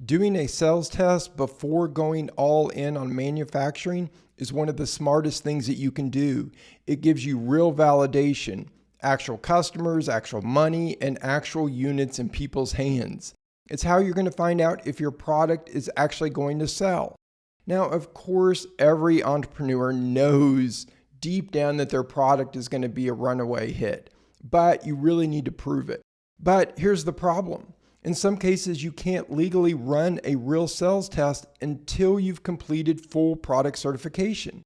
Doing a sales test before going all in on manufacturing is one of the smartest things that you can do. It gives you real validation, actual customers, actual money, and actual units in people's hands. It's how you're going to find out if your product is actually going to sell. Now, of course, every entrepreneur knows deep down that their product is going to be a runaway hit, but you really need to prove it. But here's the problem. In some cases, you can't legally run a real sales test until you've completed full product certification.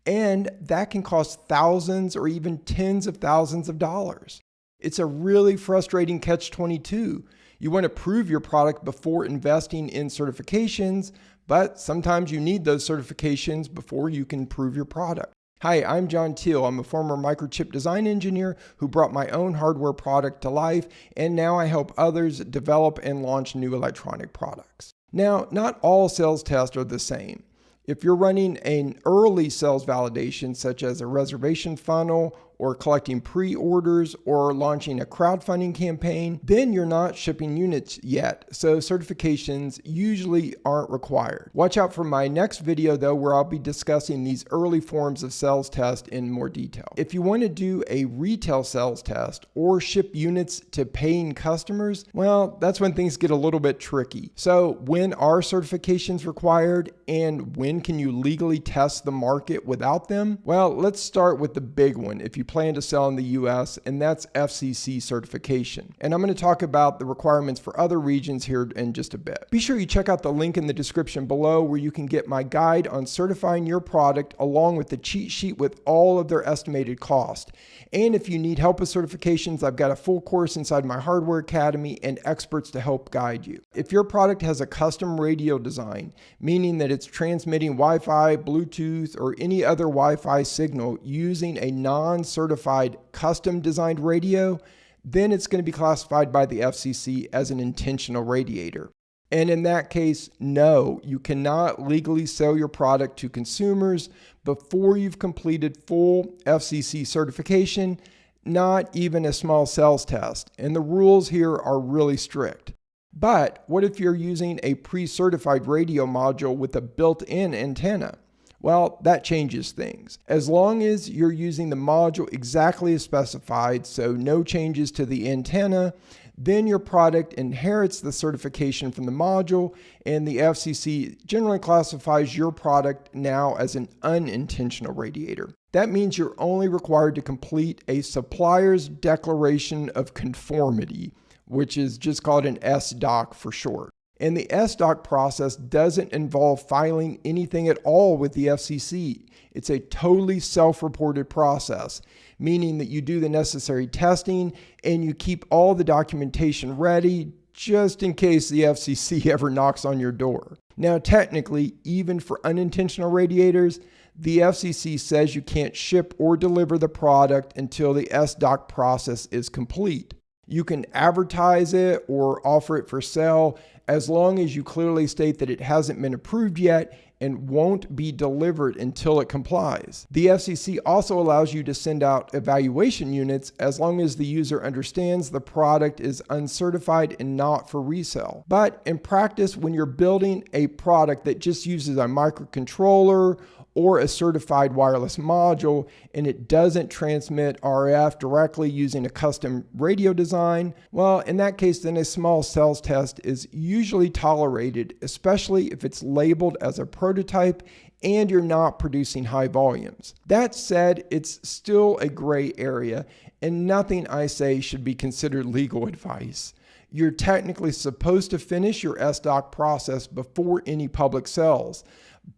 And that can cost thousands or even tens of thousands of dollars. It's a really frustrating catch-22. You want to prove your product before investing in certifications, but sometimes you need those certifications before you can prove your product. Hi, I'm John Teal. I'm a former microchip design engineer who brought my own hardware product to life, and now I help others develop and launch new electronic products. Now, not all sales tests are the same. If you're running an early sales validation, such as a reservation funnel, or collecting pre-orders, or launching a crowdfunding campaign, then you're not shipping units yet, so certifications usually aren't required. Watch out for my next video though, where I'll be discussing these early forms of sales test in more detail. If you want to do a retail sales test or ship units to paying customers, well, that's when things get a little bit tricky. So when are certifications required, and when can you legally test the market without them? Well, let's start with the big one if you plan to sell in the US, and that's FCC certification. And I'm going to talk about the requirements for other regions here in just a bit. Be sure you check out the link in the description below where you can get my guide on certifying your product along with the cheat sheet with all of their estimated cost. And if you need help with certifications, I've got a full course inside my Hardware Academy and experts to help guide you. If your product has a custom radio design, meaning that it's transmitting Wi-Fi, Bluetooth, or any other Wi-Fi signal using a non-certified custom designed radio, then it's going to be classified by the FCC as an intentional radiator. And in that case, no, you cannot legally sell your product to consumers before you've completed full FCC certification, not even a small sales test. And the rules here are really strict. But what if you're using a pre-certified radio module with a built-in antenna? Well, that changes things. As long as you're using the module exactly as specified, so no changes to the antenna, then your product inherits the certification from the module, and the FCC generally classifies your product now as an unintentional radiator. That means you're only required to complete a supplier's declaration of conformity, which is just called an SDoC for short. And the SDoC process doesn't involve filing anything at all with the FCC. It's a totally self-reported process, meaning that you do the necessary testing and you keep all the documentation ready just in case the FCC ever knocks on your door. Now, technically, even for unintentional radiators, the FCC says you can't ship or deliver the product until the SDoC process is complete. You can advertise it or offer it for sale as long as you clearly state that it hasn't been approved yet and won't be delivered until it complies. The FCC also allows you to send out evaluation units as long as the user understands the product is uncertified and not for resale. But in practice, when you're building a product that just uses a microcontroller or a certified wireless module, and it doesn't transmit RF directly using a custom radio design, well, in that case, then a small sales test is usually tolerated, especially if it's labeled as a prototype and you're not producing high volumes. That said, it's still a gray area, and nothing I say should be considered legal advice. You're technically supposed to finish your SDoC process before any public sales,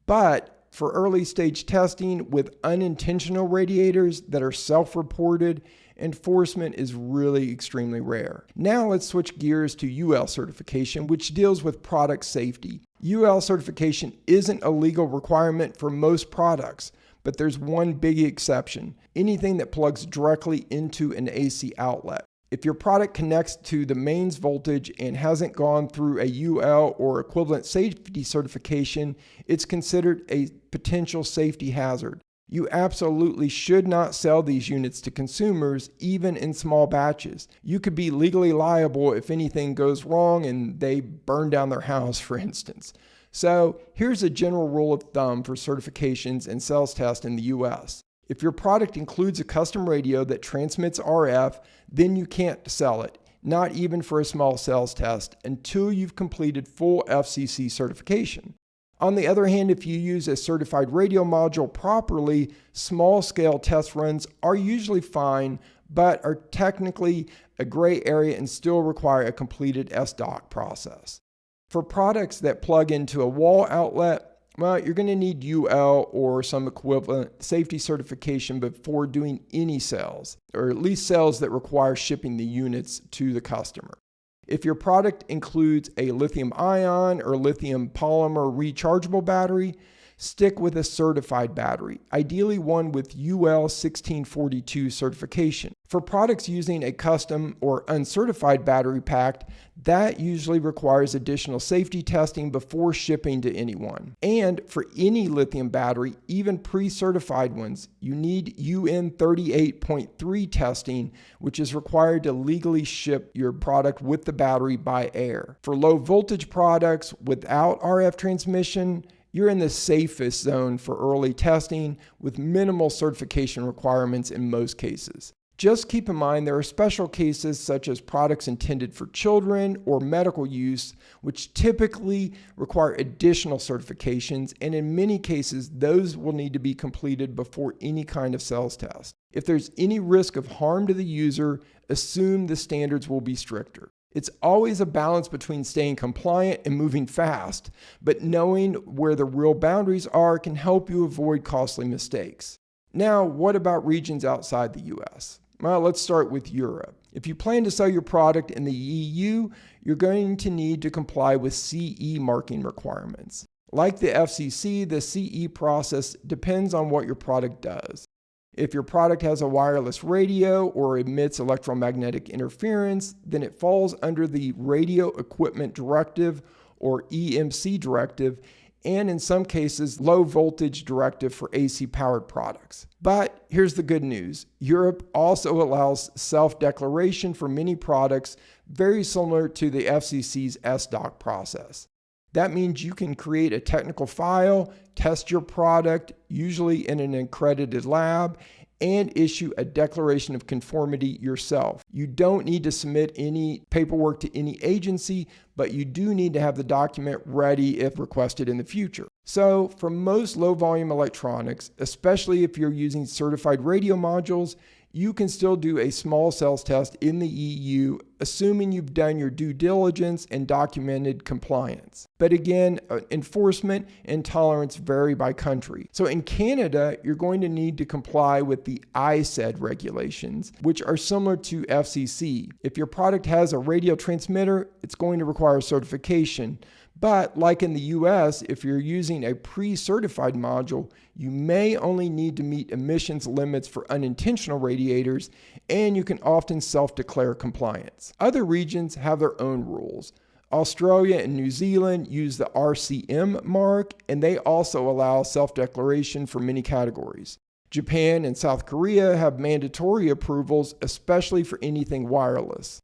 but for early stage testing with unintentional radiators that are self-reported, enforcement is really extremely rare. Now let's switch gears to UL certification, which deals with product safety. UL certification isn't a legal requirement for most products, but there's one big exception: anything that plugs directly into an AC outlet. If your product connects to the mains voltage and hasn't gone through a UL or equivalent safety certification, it's considered a potential safety hazard. You absolutely should not sell these units to consumers, even in small batches. You could be legally liable if anything goes wrong and they burn down their house, for instance. So here's a general rule of thumb for certifications and sales tests in the US. If your product includes a custom radio that transmits RF, then you can't sell it, not even for a small sales test, until you've completed full FCC certification. On the other hand, if you use a certified radio module properly, small-scale test runs are usually fine, but are technically a gray area and still require a completed SDOC process. For products that plug into a wall outlet, well, you're going to need UL or some equivalent safety certification before doing any sales, or at least sales that require shipping the units to the customer. If your product includes a lithium-ion or lithium polymer rechargeable battery, stick with a certified battery, ideally one with UL 1642 certification. For products using a custom or uncertified battery pack, that usually requires additional safety testing before shipping to anyone. And for any lithium battery, even pre-certified ones, you need UN 38.3 testing, which is required to legally ship your product with the battery by air. For low voltage products without RF transmission, you're in the safest zone for early testing with minimal certification requirements in most cases. Just keep in mind there are special cases such as products intended for children or medical use, which typically require additional certifications, and in many cases, those will need to be completed before any kind of sales test. If there's any risk of harm to the user, assume the standards will be stricter. It's always a balance between staying compliant and moving fast, but knowing where the real boundaries are can help you avoid costly mistakes. Now, what about regions outside the US? Well, let's start with Europe. If you plan to sell your product in the EU, you're going to need to comply with CE marking requirements. Like the FCC, the CE process depends on what your product does. If your product has a wireless radio or emits electromagnetic interference, then it falls under the Radio Equipment Directive or EMC directive, and in some cases, low voltage directive for AC powered products. But here's the good news. Europe also allows self-declaration for many products, very similar to the FCC's SDOC process. That means you can create a technical file, test your product, usually in an accredited lab, and issue a declaration of conformity yourself. You don't need to submit any paperwork to any agency, but you do need to have the document ready if requested in the future. So for most low volume electronics, especially if you're using certified radio modules, you can still do a small sales test in the EU, assuming you've done your due diligence and documented compliance. But again, enforcement and tolerance vary by country. So in Canada, you're going to need to comply with the ISED regulations, which are similar to FCC. If your product has a radio transmitter, it's going to require certification. But like in the US, if you're using a pre-certified module, you may only need to meet emissions limits for unintentional radiators, and you can often self-declare compliance. Other regions have their own rules. Australia and New Zealand use the RCM mark, and they also allow self-declaration for many categories. Japan and South Korea have mandatory approvals, especially for anything wireless.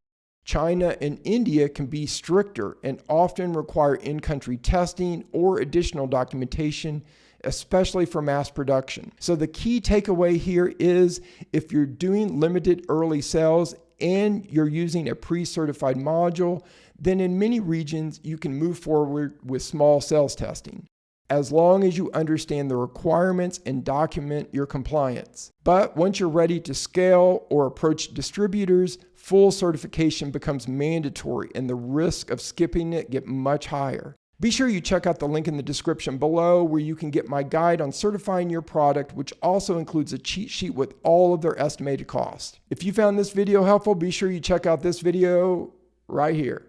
China and India can be stricter and often require in-country testing or additional documentation, especially for mass production. So the key takeaway here is if you're doing limited early sales and you're using a pre-certified module, then in many regions you can move forward with small sales testing, as long as you understand the requirements and document your compliance. But once you're ready to scale or approach distributors, full certification becomes mandatory and the risk of skipping it get much higher. Be sure you check out the link in the description below where you can get my guide on certifying your product, which also includes a cheat sheet with all of their estimated costs. If you found this video helpful, be sure you check out this video right here.